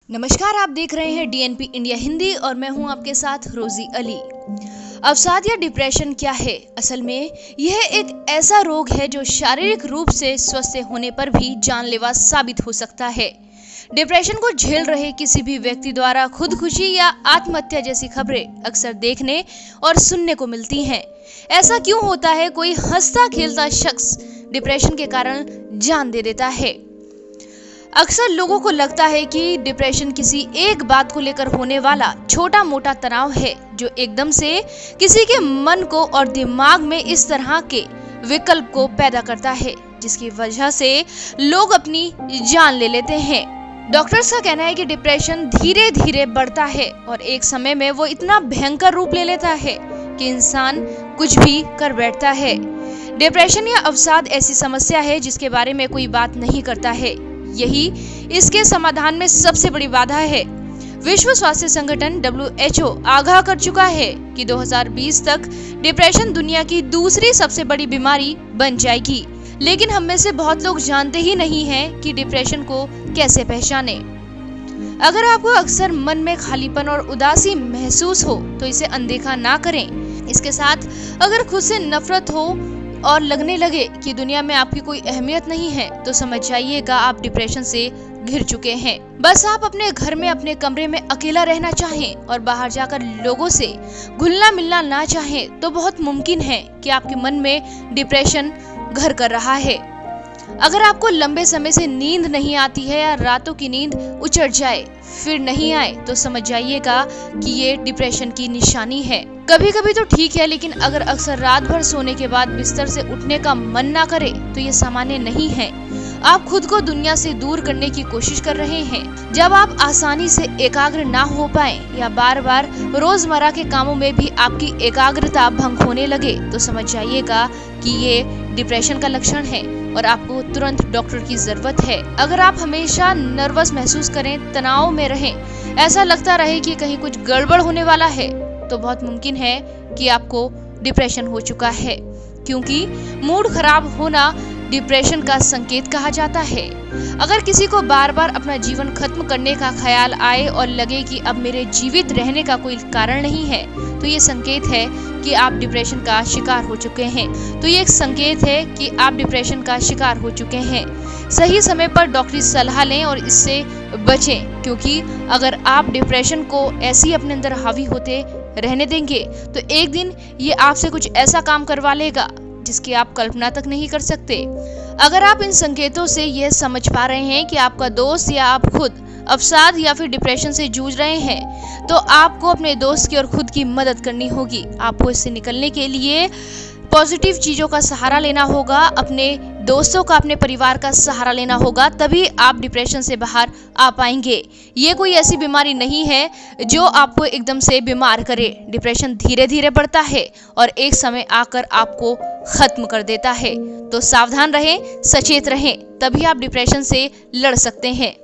नमस्कार, आप देख रहे हैं डीएनपी इंडिया हिंदी और मैं हूं आपके साथ रोजी अली। अवसाद या डिप्रेशन क्या है? असल में यह एक ऐसा रोग है जो शारीरिक रूप से स्वस्थ होने पर भी जानलेवा साबित हो सकता है। डिप्रेशन को झेल रहे किसी भी व्यक्ति द्वारा खुदकुशी या आत्महत्या जैसी खबरें अक्सर देखने और सुनने को मिलती हैं। ऐसा क्यों होता है? कोई हंसता खेलता शख्स डिप्रेशन के कारण जान दे देता है। अक्सर लोगों को लगता है कि डिप्रेशन किसी एक बात को लेकर होने वाला छोटा मोटा तनाव है जो एकदम से किसी के मन को और दिमाग में इस तरह के विकल्प को पैदा करता है जिसकी वजह से लोग अपनी जान ले लेते हैं। डॉक्टर्स का कहना है कि डिप्रेशन धीरे धीरे बढ़ता है और एक समय में वो इतना भयंकर रूप ले लेता है कि इंसान कुछ भी कर बैठता है। डिप्रेशन या अवसाद ऐसी समस्या है जिसके बारे में कोई बात नहीं करता है। यही इसके समाधान में सबसे बड़ी बाधा है। विश्व स्वास्थ्य संगठन WHO आगाह कर चुका है कि 2020 तक डिप्रेशन दुनिया की दूसरी सबसे बड़ी बीमारी बन जाएगी। लेकिन हम में से बहुत लोग जानते ही नहीं हैं कि डिप्रेशन को कैसे पहचाने। अगर आपको अक्सर मन में खालीपन और उदासी महसूस हो तो इसे अनदेखा ना करें। इसके साथ अगर खुद से नफरत हो और लगने लगे कि दुनिया में आपकी कोई अहमियत नहीं है तो समझ जाइएगा आप डिप्रेशन से घिर चुके हैं। बस आप अपने घर में अपने कमरे में अकेला रहना चाहें और बाहर जाकर लोगों से घुलना मिलना ना चाहें तो बहुत मुमकिन है कि आपके मन में डिप्रेशन घर कर रहा है। अगर आपको लंबे समय से नींद नहीं आती है या रातों की नींद उचट जाए फिर नहीं आए तो समझ जाइएगा कि ये डिप्रेशन की निशानी है। कभी कभी तो ठीक है, लेकिन अगर अक्सर रात भर सोने के बाद बिस्तर से उठने का मन ना करे तो ये सामान्य नहीं है। आप खुद को दुनिया से दूर करने की कोशिश कर रहे हैं। जब आप आसानी से एकाग्र ना हो पाए या बार बार रोजमर्रा के कामों में भी आपकी एकाग्रता भंग होने लगे तो समझ जाइएगा कि ये डिप्रेशन का लक्षण है और आपको तुरंत डॉक्टर की जरूरत है। अगर आप हमेशा नर्वस महसूस करें, तनाव में रहें, ऐसा लगता रहे कि कहीं कुछ गड़बड़ होने वाला है तो बहुत मुमकिन है कि आपको डिप्रेशन हो चुका है, क्योंकि मूड खराब होना डिप्रेशन का संकेत कहा जाता है। अगर किसी को बार बार अपना जीवन खत्म करने का ख्याल आए और लगे कि अब मेरे जीवित रहने का कोई कारण नहीं है तो ये संकेत है कि आप डिप्रेशन का शिकार हो चुके हैं। सही समय पर डॉक्टरी सलाह लें और इससे बचें, क्योंकि अगर आप डिप्रेशन को ऐसे ही अपने अंदर हावी होते रहने देंगे तो एक दिन ये आपसे कुछ ऐसा काम करवा लेगा जिसकी आप कल्पना तक नहीं कर सकते। अगर आप इन संकेतों से यह समझ पा रहे हैं कि आपका दोस्त या आप खुद अवसाद या फिर डिप्रेशन से जूझ रहे हैं तो आपको अपने दोस्त की और खुद की मदद करनी होगी। आपको इससे निकलने के लिए पॉजिटिव चीजों का सहारा लेना होगा, अपने दोस्तों का, अपने परिवार का सहारा लेना होगा, तभी आप डिप्रेशन से बाहर आ पाएंगे। ये कोई ऐसी बीमारी नहीं है जो आपको एकदम से बीमार करे। डिप्रेशन धीरे धीरे बढ़ता है और एक समय आकर आपको खत्म कर देता है। तो सावधान रहें, सचेत रहें, तभी आप डिप्रेशन से लड़ सकते हैं।